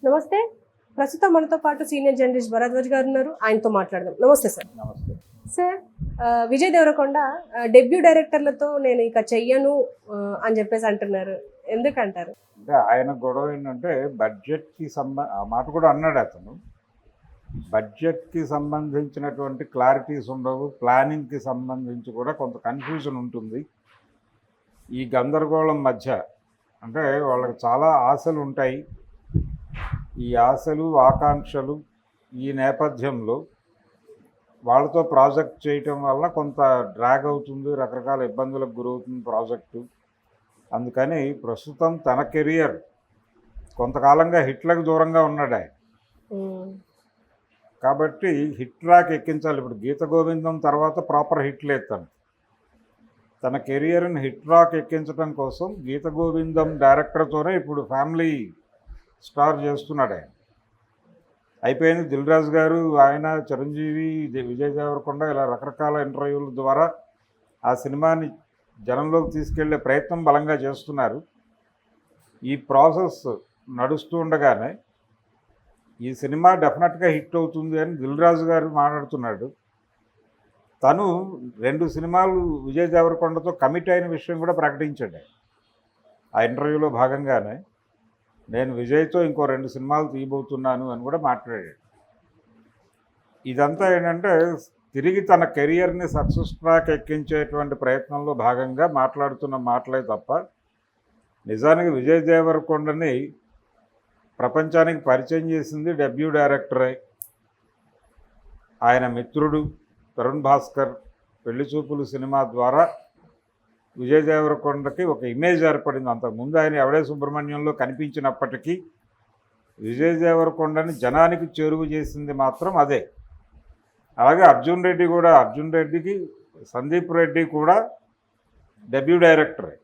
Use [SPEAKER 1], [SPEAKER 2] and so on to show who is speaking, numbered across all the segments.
[SPEAKER 1] నమస్తే. ప్రస్తుతం మనతో పాటు సీనియర్ జర్నలిస్ట్ భరద్వాజ్ గారు ఉన్నారు. ఆయనతో మాట్లాడదాం. నమస్తే సార్.
[SPEAKER 2] నమస్తే
[SPEAKER 1] సార్, విజయ్ దేవరకొండ డెబ్యూ డైరెక్టర్లతో నేను ఇక చెయ్యను అని చెప్పేసి అంటున్నారు. ఎందుకంటారు?
[SPEAKER 2] అంటే ఆయన గొడవ ఏంటంటే బడ్జెట్కి ఆ మాట కూడా అన్నాడు అతను. బడ్జెట్కి సంబంధించినటువంటి క్లారిటీస్ ఉండవు, ప్లానింగ్కి సంబంధించి కూడా కొంత కన్ఫ్యూజన్ ఉంటుంది. ఈ గందరగోళం మధ్య అంటే వాళ్ళకి చాలా ఆశలు ఉంటాయి. ఈ ఆశలు ఆకాంక్షలు ఈ నేపథ్యంలో వాళ్ళతో ప్రాజెక్ట్ చేయటం వల్ల కొంత డ్రాగ్ అవుతుంది, రకరకాల ఇబ్బందులకు గురవుతుంది ప్రాజెక్టు. అందుకని ప్రస్తుతం తన కెరియర్ కొంతకాలంగా హిట్లకు దూరంగా ఉన్నాడు ఆయన. కాబట్టి హిట్ ట్రాక్ ఎక్కించాలి. ఇప్పుడు గీత గోవిందం తర్వాత ప్రాపర్ హిట్ లేదు. తన కెరియర్ని హిట్ ట్రాక్ ఎక్కించడం కోసం గీత గోవిందం డైరెక్టర్తోనే ఇప్పుడు ఫ్యామిలీ స్టార్ చేస్తున్నాడు ఆయన. అయిపోయింది. దిల్ రాజు గారు, ఆయన, చిరంజీవి, విజయ్ దేవరకొండ ఇలా రకరకాల ఇంటర్వ్యూల ద్వారా ఆ సినిమాని జనంలోకి తీసుకెళ్లే ప్రయత్నం బలంగా చేస్తున్నారు. ఈ ప్రాసెస్ నడుస్తూ ఉండగానే ఈ సినిమా డెఫినెట్గా హిట్ అవుతుంది అని దిల్ రాజు గారు మాట్లాడుతున్నాడు. తను 2 సినిమాలు విజయ్ దేవరకొండతో కమిట్ అయిన విషయం కూడా ప్రకటించాడు. ఆ ఇంటర్వ్యూలో భాగంగానే నేను విజయ్తో ఇంకో 2 సినిమాలు తీయబోతున్నాను అని కూడా మాట్లాడాడు. ఇదంతా ఏంటంటే తిరిగి తన కెరియర్ని సక్సెస్ ట్రాక్ ఎక్కించేటువంటి ప్రయత్నంలో భాగంగా మాట్లాడుతున్న మాటలే తప్ప నిజానికి విజయ్ దేవరకొండని ప్రపంచానికి పరిచయం చేసింది డెబ్యూ డైరెక్టరే. ఆయన మిత్రుడు తరుణ్ భాస్కర్ పెళ్లి చూపులు సినిమా ద్వారా విజయ్ దేవరకొండకి ఒక ఇమేజ్ ఏర్పడింది. అంతకుముందు ఆయన ఎవడే సుబ్రహ్మణ్యంలో కనిపించినప్పటికీ విజయ్ దేవరకొండని జనానికి చేరువ చేసింది మాత్రం అదే. అలాగే అర్జున్ రెడ్డికి సందీప్ రెడ్డి కూడా డెబ్యూ డైరెక్టరే.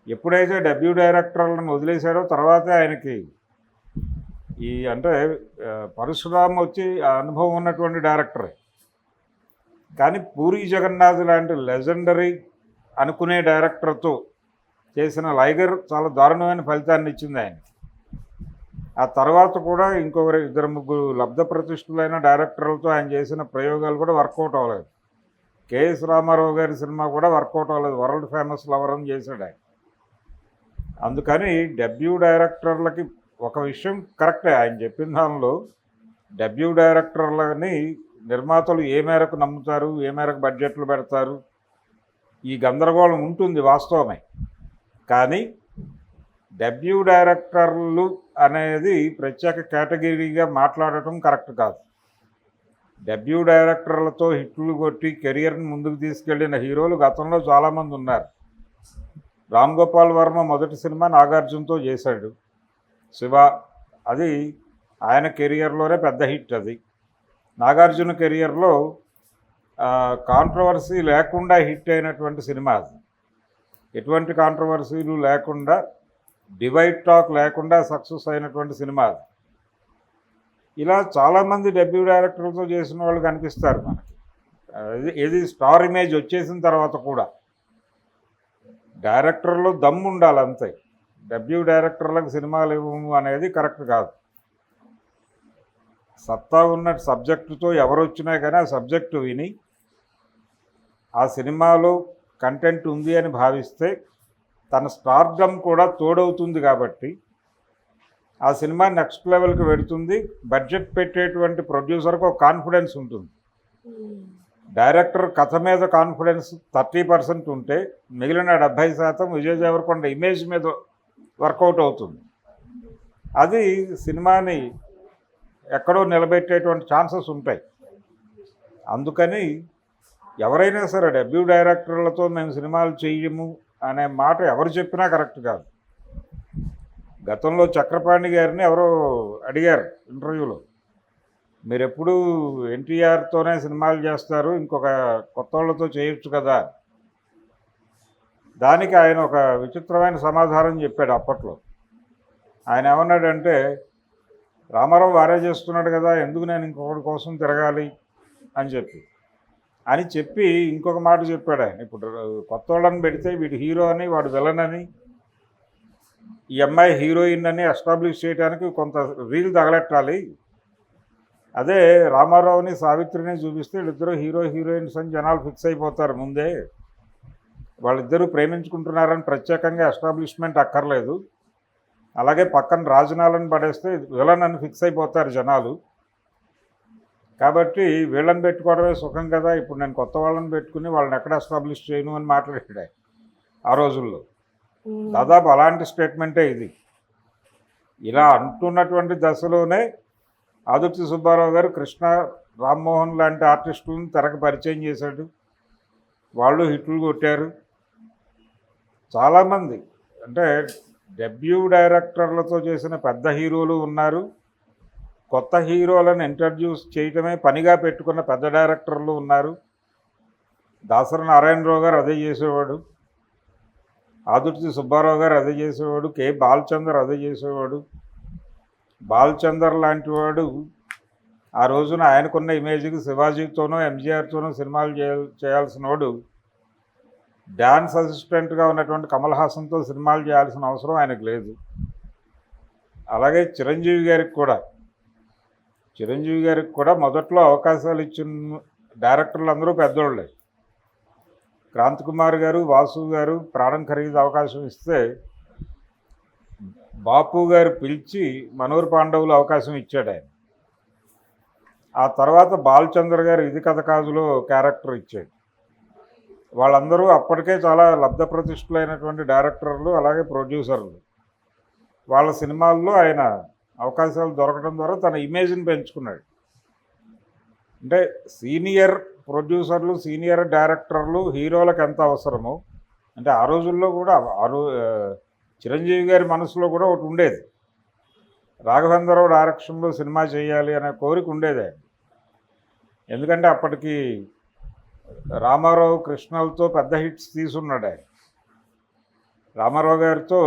[SPEAKER 2] ఎప్పుడైతే డెబ్యూ డైరెక్టర్లను వదిలేశాడో తర్వాతే ఆయనకి అంటే పరశురామ్ వచ్చి అనుభవం ఉన్నటువంటి డైరెక్టరే. కానీ పూరి జగన్నాథ్ లాంటి లెజెండరీ అనుకునే డైరెక్టర్తో చేసిన లైగర్ చాలా దారుణమైన ఫలితాన్ని ఇచ్చింది ఆయన. ఆ తర్వాత కూడా ఇంకొకరు 2-3 లబ్ధ ప్రతిష్ఠులైన డైరెక్టర్లతో ఆయన చేసిన ప్రయోగాలు కూడా వర్కౌట్ అవ్వలేదు. కేఎస్ రామారావు గారి సినిమా కూడా వర్కౌట్ అవ్వలేదు. వరల్డ్ ఫేమస్ లవర్ అని చేశాడు ఆయన. అందుకని డెబ్యూ డైరెక్టర్లకి ఒక విషయం కరెక్టే, ఆయన చెప్పిన దానిలో డెబ్యూ డైరెక్టర్లని నిర్మాతలు ఏ మేరకు నమ్ముతారు, ఏ మేరకు బడ్జెట్లు పెడతారు, ఈ గందరగోళం ఉంటుంది, వాస్తవమే. కానీ డెబ్యూ డైరెక్టర్లు అనేది ప్రత్యేక కేటగిరీగా మాట్లాడటం కరెక్ట్ కాదు. డెబ్యూ డైరెక్టర్లతో హిట్లు కొట్టి కెరియర్ని ముందుకు తీసుకెళ్లిన హీరోలు గతంలో చాలామంది ఉన్నారు. రామ్ గోపాల్ వర్మ మొదటి సినిమా నాగార్జునతో చేశాడు, శివ. అది ఆయన కెరియర్లోనే పెద్ద హిట్. అది నాగార్జున కెరియర్లో కాంట్రవర్సీ లేకుండా హిట్ అయినటువంటి సినిమా. అది ఎటువంటి కాంట్రవర్సీలు లేకుండా, డివైడ్ టాక్ లేకుండా సక్సెస్ అయినటువంటి సినిమా అది. ఇలా చాలామంది డెబ్యూ డైరెక్టర్లతో చేసిన వాళ్ళు కనిపిస్తారు మనకి. ఏది స్టార్ ఇమేజ్ వచ్చేసిన తర్వాత కూడా డైరెక్టర్లో దమ్ము ఉండాలి అంతే. డెబ్యూ డైరెక్టర్లకు సినిమాలు ఇవ్వము అనేది కరెక్ట్ కాదు. సత్తా ఉన్న సబ్జెక్టుతో ఎవరు వచ్చినా కానీ ఆ సబ్జెక్టు విని ఆ సినిమాలో కంటెంట్ ఉంది అని భావిస్తే తన స్టార్డమ్ కూడా తోడవుతుంది. కాబట్టి ఆ సినిమా నెక్స్ట్ లెవెల్కి వెళుతుంది. బడ్జెట్ పెట్టేటువంటి ప్రొడ్యూసర్కి ఒక కాన్ఫిడెన్స్ ఉంటుంది. డైరెక్టర్ కథ మీద కాన్ఫిడెన్స్ 30% ఉంటే మిగిలిన 70% విజయ్ దేవరకొండ ఇమేజ్ మీద వర్కౌట్ అవుతుంది. అది సినిమాని ఎక్కడో నిలబెట్టేటువంటి ఛాన్సెస్ ఉంటాయి. అందుకని ఎవరైనా సరే డెబ్యూ డైరెక్టర్లతో మేము సినిమాలు చేయము అనే మాట ఎవరు చెప్పినా కరెక్ట్ కాదు. గతంలో చక్రపాణి గారిని ఎవరో అడిగారు ఇంటర్వ్యూలో, మీరు ఎప్పుడు ఎన్టీఆర్తోనే సినిమాలు చేస్తారు, ఇంకొక కొత్త వాళ్ళతో చేయొచ్చు కదా. దానికి ఆయన ఒక విచిత్రమైన సమాధానం చెప్పాడు అప్పట్లో. ఆయన ఏమన్నాడంటే, రామారావు వారే చేస్తున్నాడు కదా, ఎందుకు నేను ఇంకొకటి కోసం తిరగాలి అని చెప్పి ఇంకొక మాట చెప్పాడు ఆయన. ఇప్పుడు కొత్త వాళ్ళని పెడితే వీడు హీరో అని, వాడు విలన్ అని, ఈ అమ్మాయి హీరోయిన్ అని ఎస్టాబ్లిష్ చేయడానికి కొంత రీల్ తగలెట్టాలి. అదే రామారావుని సావిత్రిని చూపిస్తే వీళ్ళిద్దరూ హీరో హీరోయిన్స్ అని జనాలు ఫిక్స్ అయిపోతారు ముందే. వాళ్ళిద్దరూ ప్రేమించుకుంటున్నారని ప్రత్యేకంగా ఎస్టాబ్లిష్మెంట్ అక్కర్లేదు. అలాగే పక్కన రాజనాలను పడేస్తే విలన్ అని ఫిక్స్ అయిపోతారు జనాలు. కాబట్టి వీళ్ళని పెట్టుకోవడమే సుఖం కదా, ఇప్పుడు నేను కొత్త వాళ్ళని పెట్టుకుని వాళ్ళని ఎక్కడ ఎస్టాబ్లిష్ చేయను అని మాట్లాడాడు ఆ రోజుల్లో. దాదాపు అలాంటి స్టేట్మెంటే ఇది. ఇలా అంటున్నటువంటి దశలోనే ఆదుర్తి సుబ్బారావు గారు కృష్ణ, రామ్మోహన్ లాంటి ఆర్టిస్టులను తెరకు పరిచయం చేశాడు. వాళ్ళు హిట్లు కొట్టారు. చాలామంది అంటే డెబ్యూ డైరెక్టర్లతో చేసిన పెద్ద హీరోలు ఉన్నారు. కొత్త హీరోలను ఇంట్రడ్యూస్ చేయటమే పనిగా పెట్టుకున్న పెద్ద డైరెక్టర్లు ఉన్నారు. దాసరి నారాయణరావు గారు అదే చేసేవాడు, ఆదుర్తి సుబ్బారావు గారు అదే చేసేవాడు, కె బాలచందర్ అదే చేసేవాడు. బాలచందర్ లాంటి వాడు ఆ రోజున ఆయనకున్న ఇమేజ్కి శివాజీతోనో ఎంజీఆర్తోనో సినిమాలు చేయాల్సిన వాడు డ్యాన్స్ అసిస్టెంట్గా ఉన్నటువంటి కమల్ హాసన్తో సినిమాలు చేయాల్సిన అవసరం ఆయనకు లేదు. అలాగే చిరంజీవి గారికి కూడా మొదట్లో అవకాశాలు ఇచ్చిన డైరెక్టర్లు అందరూ పెద్దోళ్ళే. క్రాంతి కుమార్ గారు, వాసు గారు ప్రాణం ఖరీదు అవకాశం ఇస్తే బాపు గారు పిలిచి మనోహర్ పాండవులు అవకాశం ఇచ్చాడు ఆయన. ఆ తర్వాత బాలచంద్ర గారు ఇది కథ కాజులో క్యారెక్టర్ ఇచ్చాడు. వాళ్ళందరూ అప్పటికే చాలా లబ్ధ ప్రతిష్ఠులైనటువంటి డైరెక్టర్లు, అలాగే ప్రొడ్యూసర్లు. వాళ్ళ సినిమాల్లో ఆయన అవకాశాలు దొరకడం ద్వారా తన ఇమేజ్ని పెంచుకున్నాడు. అంటే సీనియర్ ప్రొడ్యూసర్లు, సీనియర్ డైరెక్టర్లు హీరోలకు ఎంత అవసరమో, అంటే ఆ రోజుల్లో కూడా చిరంజీవి గారి మనసులో కూడా ఒకటి ఉండేది. రాఘవేంద్రరావు డైరెక్షన్లో సినిమా చేయాలి అనే కోరిక ఉండేది ఆయన. ఎందుకంటే అప్పటికి రామారావు, కృష్ణలతో పెద్ద హిట్స్ తీసున్నాడు ఆయన. రామారావు గారితో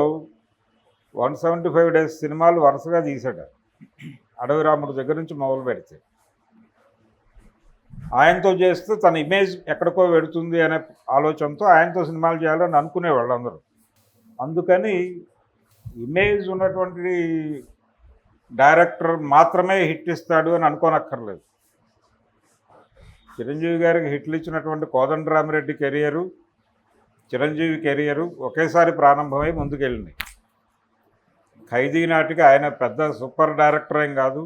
[SPEAKER 2] 175 డేస్ సినిమాలు వరుసగా తీశాడు. అడవి రాముడి దగ్గర నుంచి మొదలు పెడితే ఆయనతో చేస్తే తన ఇమేజ్ ఎక్కడికో వెడుతుంది అనే ఆలోచనతో ఆయనతో సినిమాలు చేయాలని అనుకునేవాళ్ళు అందరూ. అందుకని ఇమేజ్ ఉన్నటువంటి డైరెక్టర్ మాత్రమే హిట్ ఇస్తాడు అని అనుకోనక్కర్లేదు. చిరంజీవి గారికి హిట్లు ఇచ్చినటువంటి కోదండరామిరెడ్డి కెరియరు, చిరంజీవి కెరియరు ఒకేసారి ప్రారంభమై ముందుకెళ్ళినాయి. ఖైదీ నాటికి ఆయన పెద్ద సూపర్ డైరెక్టర్ ఏం కాదు,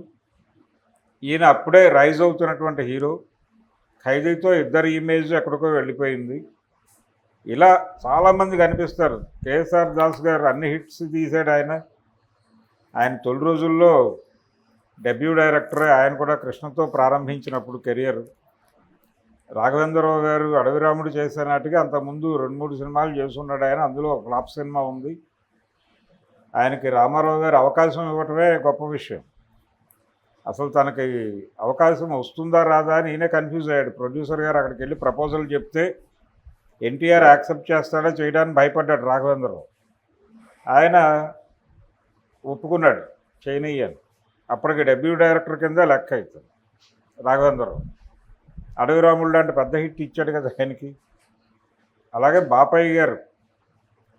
[SPEAKER 2] ఈయన అప్పుడే రైజ్ అవుతున్నటువంటి హీరో. ఖైదీతో ఇద్దరి ఇమేజ్ ఎక్కడికో వెళ్ళిపోయింది. ఇలా చాలామంది కనిపిస్తారు. కేఎస్ఆర్ దాస్ గారు అన్ని హిట్స్ తీసాడు ఆయన తొలి రోజుల్లో డెబ్యూ డైరెక్టరే. ఆయన కూడా కృష్ణతో ప్రారంభించినప్పుడు కెరియర్. రాఘవేంద్రరావు గారు అడవి రాముడు చేసే నాటికి అంతకుముందు 2-3 సినిమాలు చేసుకున్నాడు ఆయన. అందులో ఒక ఫ్లాప్ సినిమా ఉంది. ఆయనకి రామారావు గారు అవకాశం ఇవ్వటమే గొప్ప విషయం. అసలు తనకి అవకాశం వస్తుందా రాదా అని ఈయనే కన్ఫ్యూజ్ అయ్యాడు. ప్రొడ్యూసర్ గారు అక్కడికి వెళ్ళి ప్రపోజల్ చెప్తే ఎన్టీఆర్ యాక్సెప్ట్ చేస్తాడో చేయడానికి భయపడ్డాడు రాఘవేంద్రరావు. ఆయన ఒప్పుకున్నాడు చేయనయ్యాను. అప్పటికి డెబ్యూ డైరెక్టర్ కింద లెక్క అవుతుంది రాఘవేంద్రరావు. అడవి రాముడు లాంటి పెద్ద హిట్ ఇచ్చాడు కదా ఆయనకి. అలాగే బాపయ్య గారు,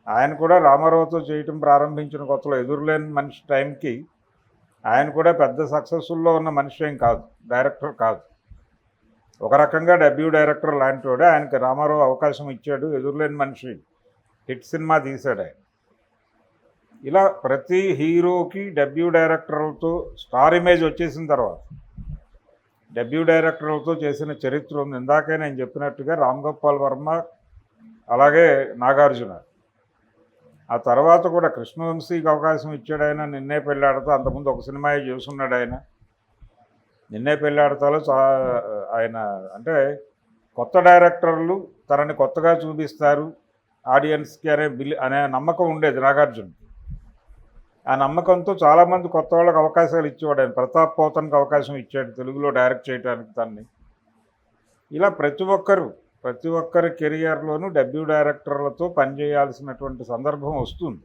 [SPEAKER 2] ఆయన కూడా రామారావుతో చేయటం ప్రారంభించిన కొత్తలో ఎదురులేని మనిషి టైంకి ఆయన కూడా పెద్ద సక్సెస్ఫుల్లో ఉన్న మనిషి ఏం కాదు, డైరెక్టర్ కాదు. ఒక రకంగా డెబ్యూ డైరెక్టర్ లాంటి వాడే. ఆయనకి రామారావు అవకాశం ఇచ్చాడు. ఎదురులేని మనిషి హిట్ సినిమా తీశాడు ఆయన. ఇలా ప్రతి హీరోకి డెబ్యూ డైరెక్టర్లతో స్టార్ ఇమేజ్ వచ్చేసిన తర్వాత డెబ్యూ డైరెక్టర్లతో చేసిన చరిత్ర ఉంది. ఇందాకే నేను చెప్పినట్టుగా రామ్ గోపాల్ వర్మ, అలాగే నాగార్జున. ఆ తర్వాత కూడా కృష్ణవంశీకి అవకాశం ఇచ్చాడు ఆయన. నిన్నే పెళ్ళాడతా, అంతకుముందు ఒక సినిమా చూసున్నాడు ఆయన. నిన్నే పెళ్ళాడతాలో ఆయన అంటే కొత్త డైరెక్టర్లు తనని కొత్తగా చూపిస్తారు ఆడియన్స్కి అనే నమ్మకం ఉండేది నాగార్జునకి. ఆ నమ్మకంతో చాలామంది కొత్త వాళ్ళకి అవకాశాలు ఇచ్చేవాడు ఆయన. ప్రతాప్ పోతన్కి అవకాశం ఇచ్చాడు తెలుగులో డైరెక్ట్ చేయడానికి తన్ని. ఇలా ప్రతి ఒక్కరి కెరియర్లోనూ డెబ్యూ డైరెక్టర్లతో పనిచేయాల్సినటువంటి సందర్భం వస్తుంది.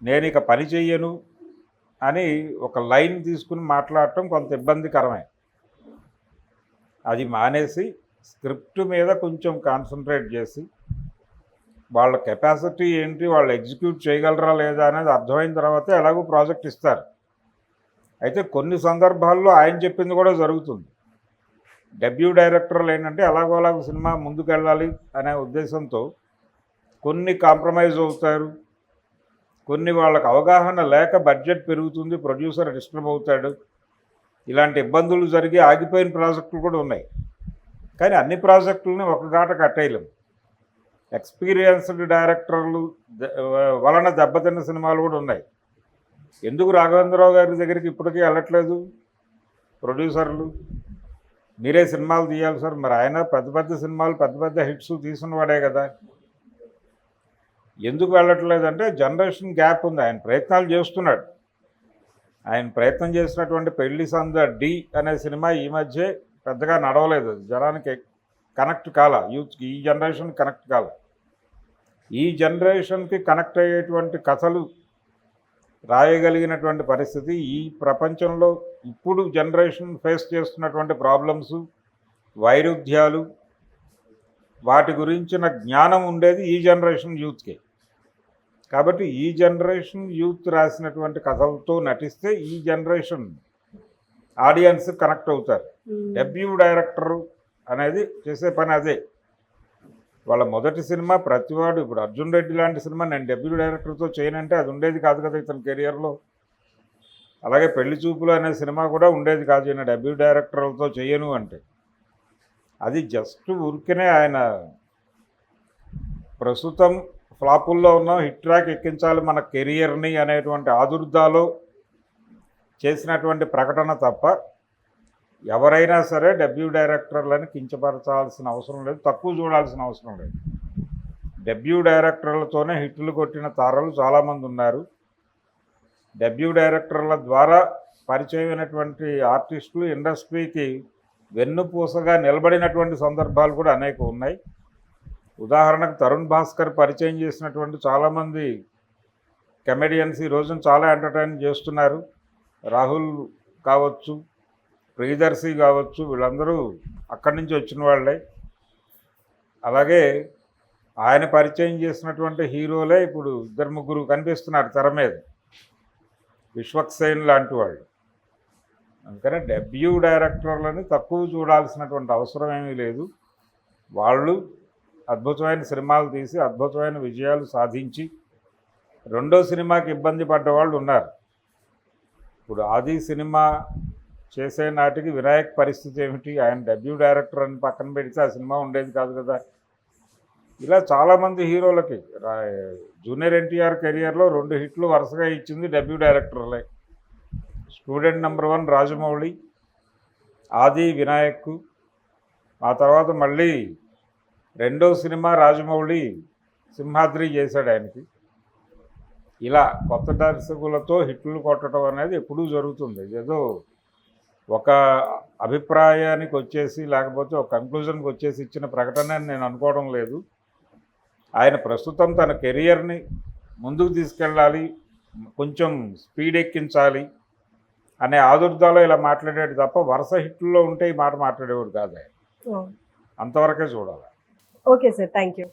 [SPEAKER 2] నేను ఇక పని చెయ్యను అని ఒక లైన్ తీసుకుని మాట్లాడటం కొంత ఇబ్బందికరమే. అది మానేసి స్క్రిప్ట్ మీద కొంచెం కాన్సన్ట్రేట్ చేసి వాళ్ళ కెపాసిటీ ఏంటి, వాళ్ళు ఎగ్జిక్యూట్ చేయగలరా లేదా అనేది అర్థమైన తర్వాతే ఎలాగో ప్రాజెక్ట్ ఇస్తారు. అయితే కొన్ని సందర్భాల్లో ఆయన చెప్పింది కూడా జరుగుతుంది. డెబ్యూ డైరెక్టర్లు ఏంటంటే అలాగో సినిమా ముందుకు వెళ్ళాలి అనే ఉద్దేశంతో కొన్ని కాంప్రమైజ్ అవుతారు, కొన్ని వాళ్ళకి అవగాహన లేక బడ్జెట్ పెరుగుతుంది, ప్రొడ్యూసర్ డిస్టర్బ్ అవుతాడు, ఇలాంటి ఇబ్బందులు జరిగి ఆగిపోయిన ప్రాజెక్టులు కూడా ఉన్నాయి. కానీ అన్ని ప్రాజెక్టులని ఒక గాట కట్టేయలేము. ఎక్స్పీరియన్స్డ్ డైరెక్టర్లు వలన దెబ్బతిన్న సినిమాలు కూడా ఉన్నాయి. ఎందుకు రాఘవేంద్రరావు గారి దగ్గరికి ఇప్పటికీ వెళ్ళట్లేదు ప్రొడ్యూసర్లు? మీరే సినిమాలు తీయాలి సార్, మరి ఆయన పెద్ద పెద్ద సినిమాలు పెద్ద పెద్ద హిట్స్ తీసినవాడే కదా. ఎందుకు వెళ్ళట్లేదంటే జనరేషన్ గ్యాప్ ఉంది. ఆయన ప్రయత్నాలు చేస్తున్నాడు. ఆయన ప్రయత్నం చేసినటువంటి పెళ్లి సంద డి అనే సినిమా ఈ మధ్య పెద్దగా నడవలేదు, జనానికి కనెక్ట్ కాల, యూత్కి ఈ జనరేషన్ కనెక్ట్ కాల. ఈ జనరేషన్కి కనెక్ట్ అయ్యేటువంటి కథలు రాయగలిగినటువంటి పరిస్థితి ఈ ప్రపంచంలో ఇప్పుడు జనరేషన్ ఫేస్ చేస్తున్నటువంటి ప్రాబ్లమ్స్, వైరుధ్యాలు, వాటి గురించిన జ్ఞానం ఉండేది ఈ జనరేషన్ యూత్కే. కాబట్టి ఈ జనరేషన్ యూత్ రాసినటువంటి కథలతో నటిస్తే ఈ జనరేషన్ ఆడియన్స్ కనెక్ట్ అవుతారు. డెబ్యూ డైరెక్టరు అనేది చేసే పని అదే. వాళ్ళ మొదటి సినిమా ప్రతివాడు, ఇప్పుడు అర్జున్ రెడ్డి లాంటి సినిమా నేను డెబ్యూ డైరెక్టర్తో చేయనంటే అది ఉండేది కాదు కదా ఇతని కెరియర్లో. అలాగే పెళ్లి చూపులు అనే సినిమా కూడా ఉండేది కాదు ఈయన డెబ్యూ డైరెక్టర్లతో చేయను అంటే. అది జస్ట్ ఊరికనే ఆయన ప్రస్తుతం ఫ్లాపుల్లో ఉన్నాం, హిట్ ట్రాక్ ఎక్కించాలి మన కెరియర్ని అనేటువంటి ఆదుర్దాలో చేసినటువంటి ప్రకటన తప్ప ఎవరైనా సరే డెబ్యూ డైరెక్టర్లను కించపరచాల్సిన అవసరం లేదు, తక్కువ చూడాల్సిన అవసరం లేదు. డెబ్యూ డైరెక్టర్లతోనే హిట్లు కొట్టిన తారలు చాలామంది ఉన్నారు. డెబ్యూ డైరెక్టర్ల ద్వారా పరిచయమైనటువంటి ఆర్టిస్టులు ఇండస్ట్రీకి వెన్నుపూసగా నిలబడినటువంటి సందర్భాలు కూడా అనేక ఉన్నాయి. ఉదాహరణకు తరుణ్ భాస్కర్ పరిచయం చేసినటువంటి చాలామంది కమెడియన్స్ ఈ రోజున చాలా ఎంటర్టైన్ చేస్తున్నారు. రాహుల్ కావచ్చు, ప్రియదర్శి కావచ్చు, వీళ్ళందరూ అక్కడి నుంచి వచ్చిన వాళ్ళే. అలాగే ఆయన పరిచయం చేసినటువంటి హీరోలే ఇప్పుడు ఇద్దరు ముగ్గురు కనిపిస్తున్నారు తెర మీద, విశ్వక్సేన్ లాంటి వాళ్ళు. అందుకనే డెబ్యూ డైరెక్టర్లని తక్కువ చూడాల్సినటువంటి అవసరం ఏమీ లేదు. వాళ్ళు అద్భుతమైన సినిమాలు తీసి అద్భుతమైన విజయాలు సాధించి రెండో సినిమాకి ఇబ్బంది పడ్డవాళ్ళు ఉన్నారు. ఇప్పుడు ఆది సినిమా చేసే నాటికి వినాయక్ పరిస్థితి ఏమిటి? ఆయన డెబ్యూ డైరెక్టర్ అని పక్కన పెడితే ఆ సినిమా ఉండేది కాదు కదా. ఇలా చాలామంది హీరోలకి జూనియర్ ఎన్టీఆర్ కెరియర్లో 2 హిట్లు వరుసగా ఇచ్చింది డెబ్యూ డైరెక్టర్లే. స్టూడెంట్ నెంబర్ 1 రాజమౌళి, ఆది వినాయక్. ఆ తర్వాత మళ్ళీ రెండో సినిమా రాజమౌళి సింహాద్రి చేశాడు ఆయనకి. ఇలా కొత్త దర్శకులతో హిట్లు కొట్టడం అనేది ఎప్పుడూ జరుగుతుంది. ఏదో ఒక అభిప్రాయానికి వచ్చేసి లేకపోతే ఒక కంక్లూజన్కి వచ్చేసి ఇచ్చిన ప్రకటన అని నేను అనుకోవడం లేదు. ఆయన ప్రస్తుతం తన కెరియర్ని ముందుకు తీసుకెళ్ళాలి, కొంచెం స్పీడ్ ఎక్కించాలి అనే ఆదుర్దాలో ఇలా మాట్లాడాడు తప్ప వరుస హిట్లో ఉంటే ఈ మాట మాట్లాడేవాడు కాదు ఆయన. అంతవరకే చూడాలి.
[SPEAKER 1] Okay sir, thank you.